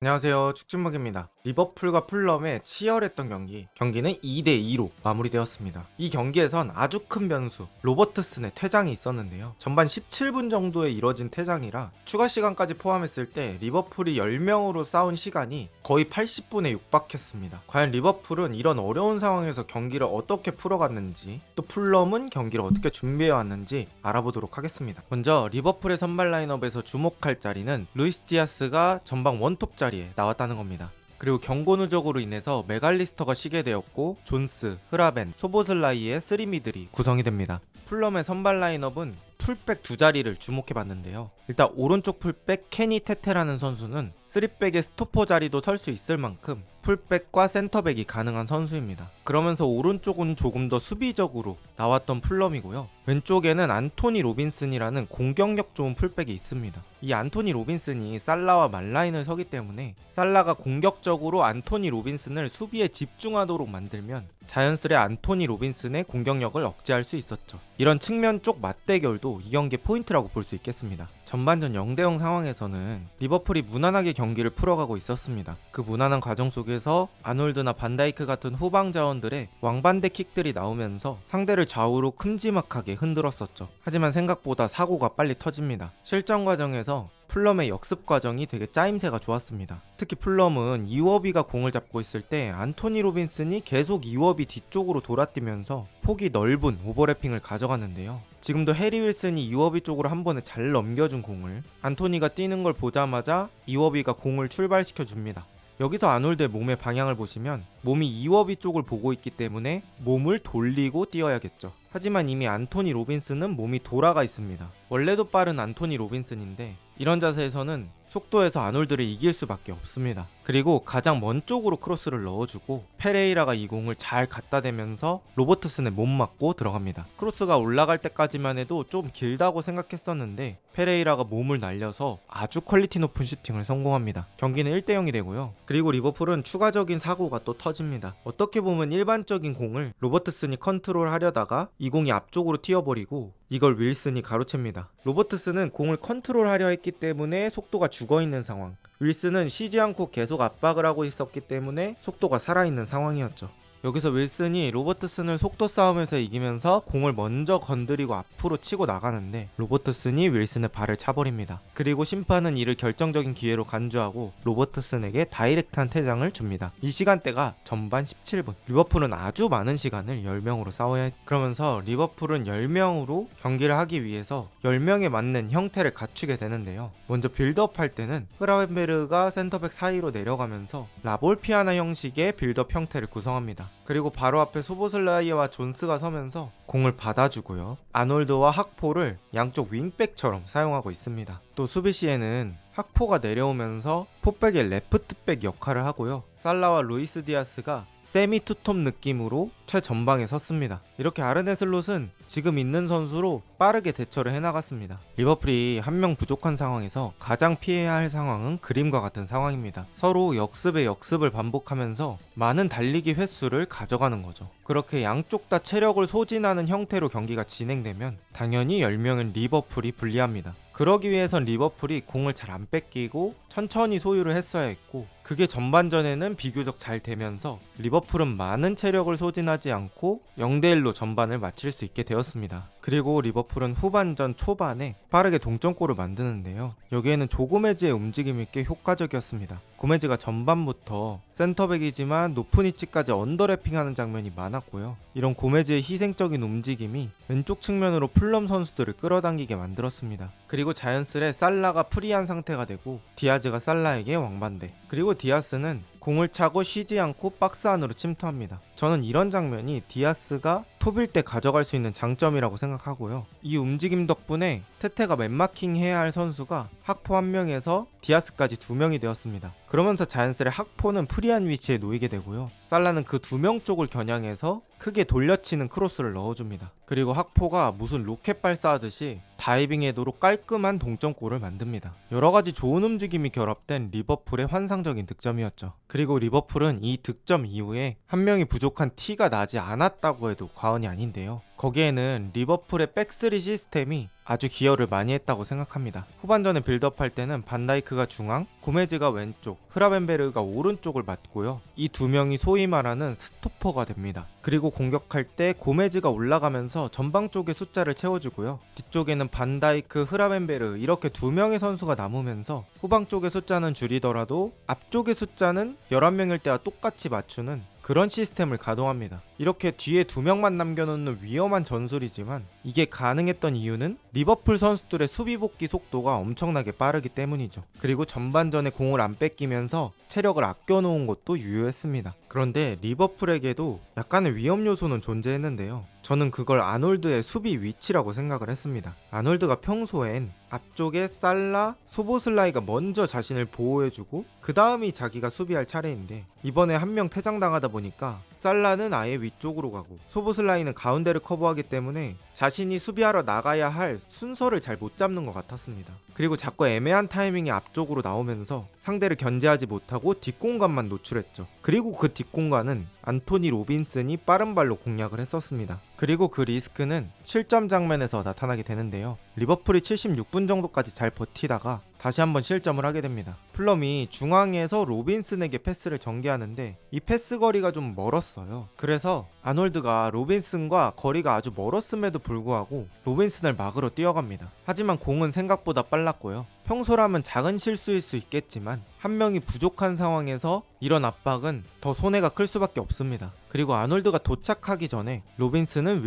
안녕하세요, 축진먹입니다. 리버풀과 풀럼의 치열했던 경기는 2대2로 마무리되었습니다. 이 경기에선 아주 큰 변수, 로버트슨의 퇴장이 있었는데요. 전반 17분 정도에 이뤄진 퇴장이라 추가 시간까지 포함했을 때 리버풀이 10명으로 싸운 시간이 거의 80분에 육박했습니다. 과연 리버풀은 이런 어려운 상황에서 경기를 어떻게 풀어갔는지, 또 풀럼은 경기를 어떻게 준비해왔는지 알아보도록 하겠습니다. 먼저 리버풀의 선발 라인업에서 주목할 자리는 루이스 디아스가 전방 원톱 자리에 나왔다는 겁니다. 그리고 경고 누적으로 인해서 메갈리스터가 쉬게 되었고 존스, 흐라벤, 소보슬라이의 3미들이 구성이 됩니다. 풀럼의 선발 라인업은 풀백 두 자리를 주목해봤는데요. 일단 오른쪽 풀백 케니 테테라는 선수는 3백의 스토퍼 자리도 설 수 있을 만큼 풀백과 센터백이 가능한 선수입니다. 그러면서 오른쪽은 조금 더 수비적으로 나왔던 풀럼이고요. 왼쪽에는 안토니 로빈슨이라는 공격력 좋은 풀백이 있습니다. 이 안토니 로빈슨이 살라와 말라인을 서기 때문에 살라가 공격적으로 안토니 로빈슨을 수비에 집중하도록 만들면 자연스레 안토니 로빈슨의 공격력을 억제할 수 있었죠. 이런 측면 쪽 맞대결도 이 경기의 포인트라고 볼 수 있겠습니다. 전반전 0대0 상황에서는 리버풀이 무난하게 경기를 풀어가고 있었습니다. 그 무난한 과정 속에서 아놀드나 반다이크 같은 후방 자원들의 왕반대 킥들이 나오면서 상대를 좌우로 큼지막하게 흔들었었죠. 하지만 생각보다 사고가 빨리 터집니다. 실전 과정에서 풀럼의 역습 과정이 되게 짜임새가 좋았습니다. 특히 풀럼은 이워비가 공을 잡고 있을 때 안토니 로빈슨이 계속 이워비 뒤쪽으로 돌아뛰면서 폭이 넓은 오버래핑을 가져갔는데요. 지금도 해리 윌슨이 이워비 쪽으로 한 번에 잘 넘겨준 공을 안토니가 뛰는 걸 보자마자 이워비가 공을 출발시켜줍니다. 여기서 아놀드의 몸의 방향을 보시면 몸이 이워비 쪽을 보고 있기 때문에 몸을 돌리고 뛰어야겠죠. 하지만 이미 안토니 로빈슨은 몸이 돌아가 있습니다. 원래도 빠른 안토니 로빈슨인데 이런 자세에서는 속도에서 아놀드를 이길 수밖에 없습니다. 그리고 가장 먼 쪽으로 크로스를 넣어주고 페레이라가 이 공을 잘 갖다 대면서 로버트슨의 못 맞고 들어갑니다. 크로스가 올라갈 때까지만 해도 좀 길다고 생각했었는데 페레이라가 몸을 날려서 아주 퀄리티 높은 슈팅을 성공합니다. 경기는 1대0이 되고요. 그리고 리버풀은 추가적인 사고가 또 터집니다. 어떻게 보면 일반적인 공을 로버트슨이 컨트롤하려다가 이 공이 앞쪽으로 튀어버리고 이걸 윌슨이 가로챕니다. 로버트슨은 공을 컨트롤하려 했기 때문에 속도가 죽어있는 상황, 윌슨은 쉬지 않고 계속 압박을 하고 있었기 때문에 속도가 살아있는 상황이었죠. 여기서 윌슨이 로버트슨을 속도 싸움에서 이기면서 공을 먼저 건드리고 앞으로 치고 나가는데 로버트슨이 윌슨의 발을 차버립니다. 그리고 심판은 이를 결정적인 기회로 간주하고 로버트슨에게 다이렉트한 퇴장을 줍니다. 이 시간대가 전반 17분. 리버풀은 아주 많은 시간을 10명으로 싸워야 그러면서 리버풀은 10명으로 경기를 하기 위해서 10명에 맞는 형태를 갖추게 되는데요. 먼저 빌드업 할 때는 흐라벤베르가 센터백 사이로 내려가면서 라볼피아나 형식의 빌드업 형태를 구성합니다. 그리고 바로 앞에 소보슬라이와 존스가 서면서 공을 받아주고요. 아놀드와 학포를 양쪽 윙백처럼 사용하고 있습니다. 또 수비 시에는 학포가 내려오면서 포백의 레프트백 역할을 하고요. 살라와 루이스 디아스가 세미 투톱 느낌으로 최전방에 섰습니다. 이렇게 아르네 슬롯은 지금 있는 선수로 빠르게 대처를 해나갔습니다. 리버풀이 한 명 부족한 상황에서 가장 피해야 할 상황은 그림과 같은 상황입니다. 서로 역습에 역습을 반복하면서 많은 달리기 횟수를 가져가는 거죠. 그렇게 양쪽 다 체력을 소진하는 형태로 경기가 진행되면 당연히 10명은 리버풀이 불리합니다. 그러기 위해선 리버풀이 공을 잘 안 뺏기고 천천히 소유를 했어야 했고 그게 전반전에는 비교적 잘 되면서 리버풀은 많은 체력을 소진하지 않고 0대1로 전반을 마칠 수 있게 되었습니다. 그리고 리버풀은 후반전 초반에 빠르게 동점골을 만드는데요. 여기에는 조고메즈의 움직임이 꽤 효과적이었습니다. 고메즈가 전반부터 센터백이지만 높은 위치까지 언더래핑하는 장면이 많았고요. 이런 고메즈의 희생적인 움직임이 왼쪽 측면으로 풀럼 선수들을 끌어당기게 만들었습니다. 그리고 자연스레 살라가 프리한 상태가 되고 디아즈가 살라에게 왕반대. 그리고 디아스는 공을 차고 쉬지 않고 박스 안으로 침투합니다. 저는 이런 장면이 디아스가 톱일 때 가져갈 수 있는 장점이라고 생각하고요. 이 움직임 덕분에 테테가 맨마킹 해야 할 선수가 학포 1명에서 디아스까지 2명이 되었습니다. 그러면서 자연스레 학포는 프리한 위치에 놓이게 되고요. 살라는 그 2명 쪽을 겨냥해서 크게 돌려치는 크로스를 넣어줍니다. 그리고 학포가 무슨 로켓 발사하듯이 다이빙 헤더로 깔끔한 동점골을 만듭니다. 여러가지 좋은 움직임이 결합된 리버풀의 환상적인 득점이었죠. 그리고 리버풀은 이 득점 이후에 한 명이 부족 부족한 티가 나지 않았다고 해도 과언이 아닌데요. 거기에는 리버풀의 백스리 시스템이 아주 기여를 많이 했다고 생각합니다. 후반전에 빌드업할 때는 반다이크가 중앙, 고메즈가 왼쪽, 흐라벤베르가 오른쪽을 맡고요. 이 두 명이 소위 말하는 스토퍼가 됩니다. 그리고 공격할 때 고메즈가 올라가면서 전방 쪽의 숫자를 채워주고요. 뒤쪽에는 반다이크, 흐라벤베르 이렇게 두 명의 선수가 남으면서 후방 쪽의 숫자는 줄이더라도 앞쪽의 숫자는 11명일 때와 똑같이 맞추는 그런 시스템을 가동합니다. 이렇게 뒤에 두 명만 남겨놓는 위험한 전술이지만 이게 가능했던 이유는 리버풀 선수들의 수비 복귀 속도가 엄청나게 빠르기 때문이죠. 그리고 전반전에 공을 안 뺏기면서 체력을 아껴놓은 것도 유효했습니다. 그런데 리버풀에게도 약간의 위험 요소는 존재했는데요. 저는 그걸 아놀드의 수비 위치라고 생각을 했습니다. 아놀드가 평소엔 앞쪽에 살라, 소보슬라이가 먼저 자신을 보호해주고 그 다음이 자기가 수비할 차례인데 이번에 한 명 퇴장당하다 보니까 살라는 아예 위쪽으로 가고 소보슬라이는 가운데를 커버하기 때문에 자신이 수비하러 나가야 할 순서를 잘 못 잡는 것 같았습니다. 그리고 자꾸 애매한 타이밍이 앞쪽으로 나오면서 상대를 견제하지 못하고 뒷공간만 노출했죠. 그리고 그 뒷공간은 안토니 로빈슨이 빠른 발로 공략을 했었습니다. 그리고 그 리스크는 실점 장면에서 나타나게 되는데요. 리버풀이 76분 정도까지 잘 버티다가 다시 한번 실점을 하게 됩니다. 풀럼이 중앙에서 로빈슨에게 패스를 전개하는데 이 패스 거리가 좀 멀었어요. 그래서 아놀드가 로빈슨과 거리가 아주 멀었음에도 불구하고 로빈슨을 막으러 뛰어갑니다. 하지만 공은 생각보다 빨랐고요. 평소라면 작은 실수일 수 있겠지만 한 명이 부족한 상황에서 이런 압박은 더 손해가 클 수밖에 없습니다. 그리고 아놀드가 도착하기 전에 로빈슨은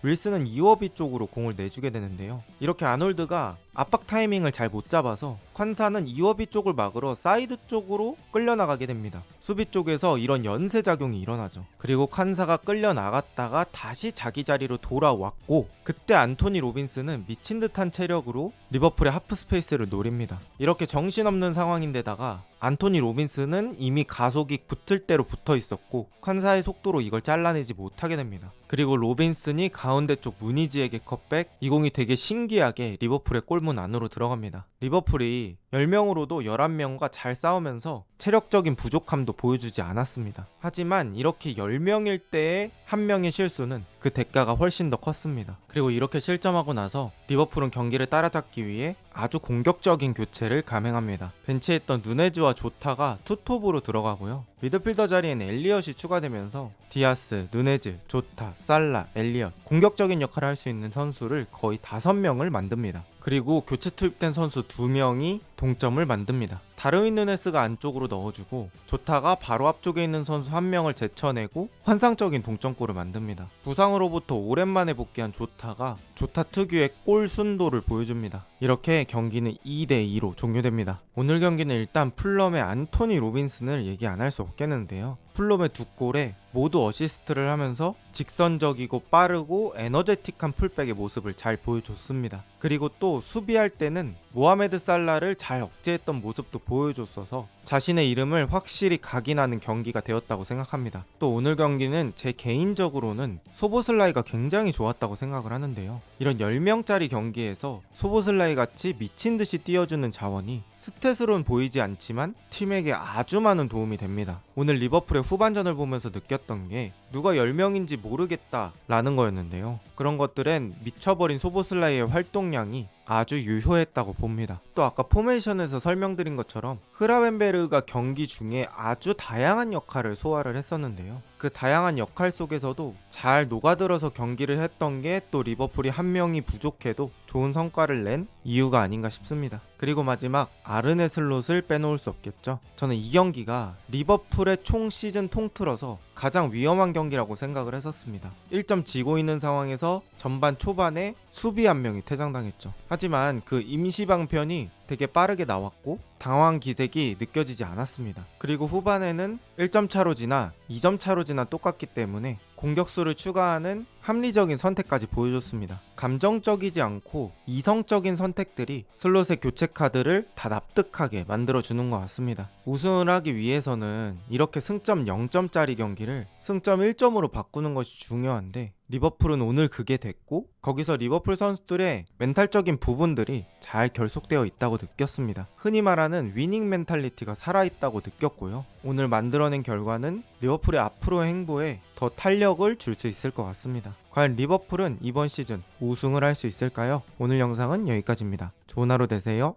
윌슨은 이워비 쪽으로 공을 내주게 되는데요. 이렇게 아놀드가 압박 타이밍을 잘 못 잡아서 콴사는 이워비 쪽을 막으러 사이드 쪽으로 끌려나가게 됩니다. 수비 쪽에서 이런 연쇄작용이 일어나죠. 그리고 콴사가 끌려나갔다가 다시 자기 자리로 돌아왔고 그때 안토니 로빈슨은 미친 듯한 체력으로 리버풀의 하프스페이스를 노립니다. 이렇게 정신없는 상황인데다가 안토니 로빈슨은 이미 가속이 붙을 대로 붙어 있었고 콴사의 속도로 이걸 잘라내지 못하게 됩니다. 그리고 로빈슨이 가운데 쪽 무니지에게 컷백, 이 공이 되게 신기하게 리버풀의 골문 안으로 들어갑니다. 리버풀이 10명으로도 11명과 잘 싸우면서 체력적인 부족함도 보여주지 않았습니다. 하지만 이렇게 10명일 때의 한 명의 실수는 그 대가가 훨씬 더 컸습니다. 그리고 이렇게 실점하고 나서 리버풀은 경기를 따라잡기 위해 아주 공격적인 교체를 감행합니다. 벤치에 있던 누네즈와 조타가 투톱으로 들어가고요. 미드필더 자리엔 엘리엇이 추가되면서 디아스, 누네즈, 조타, 살라, 엘리엇 공격적인 역할을 할 수 있는 선수를 거의 5명을 만듭니다. 그리고 교체 투입된 선수 2명이 동점을 만듭니다. 다르윈 누네스가 안쪽으로 넣어주고 조타가 바로 앞쪽에 있는 선수 1명을 제쳐내고 환상적인 동점골을 만듭니다. 부상으로부터 오랜만에 복귀한 조타가 조타 특유의 골 순도를 보여줍니다. 이렇게 경기는 2대2로 종료됩니다. 오늘 경기는 일단 풀럼의 안토니 로빈슨을 얘기 안 할 수 없겠는데요. 풀럼의 두 골에 모두 어시스트를 하면서 직선적이고 빠르고 에너제틱한 풀백의 모습을 잘 보여줬습니다. 그리고 또 수비할 때는 모하메드 살라를 잘 억제했던 모습도 보여줬어서 자신의 이름을 확실히 각인하는 경기가 되었다고 생각합니다. 또 오늘 경기는 제 개인적으로는 소보슬라이가 굉장히 좋았다고 생각을 하는데요. 이런 10명짜리 경기에서 소보슬라이 같이 미친듯이 뛰어주는 자원이 스탯으론 보이지 않지만 팀에게 아주 많은 도움이 됩니다. 오늘 리버풀의 후반전을 보면서 느꼈던 게 누가 10명인지 모르겠다 라는 거였는데요. 그런 것들엔 미쳐버린 소보슬라이의 활동량이 아주 유효했다고 봅니다. 또 아까 포메이션에서 설명드린 것처럼 흐라벤베르가 경기 중에 아주 다양한 역할을 소화를 했었는데요. 그 다양한 역할 속에서도 잘 녹아들어서 경기를 했던 게 또 리버풀이 한 명이 부족해도 좋은 성과를 낸 이유가 아닌가 싶습니다. 그리고 마지막 아르네 슬롯을 빼놓을 수 없겠죠. 저는 이 경기가 리버풀의 총 시즌 통틀어서 가장 위험한 경기라고 생각을 했었습니다. 1점 지고 있는 상황에서 전반 초반에 수비 한 명이 퇴장당했죠. 하지만 그 임시방편이 되게 빠르게 나왔고 당황 기색이 느껴지지 않았습니다. 그리고 후반에는 1점 차로 지나 2점 차로 지나 똑같기 때문에 공격수를 추가하는 합리적인 선택까지 보여줬습니다. 감정적이지 않고 이성적인 선택들이 슬롯의 교체 카드를 다 납득하게 만들어주는 것 같습니다. 우승을 하기 위해서는 이렇게 승점 0점짜리 경기를 승점 1점으로 바꾸는 것이 중요한데 리버풀은 오늘 그게 됐고 거기서 리버풀 선수들의 멘탈적인 부분들이 잘 결속되어 있다고 느꼈습니다. 흔히 말하는 위닝 멘탈리티가 살아있다고 느꼈고요. 오늘 만들어낸 결과는 리버풀의 앞으로의 행보에 더 탄력을 줄 수 있을 것 같습니다. 과연 리버풀은 이번 시즌 우승을 할 수 있을까요? 오늘 영상은 여기까지입니다. 좋은 하루 되세요.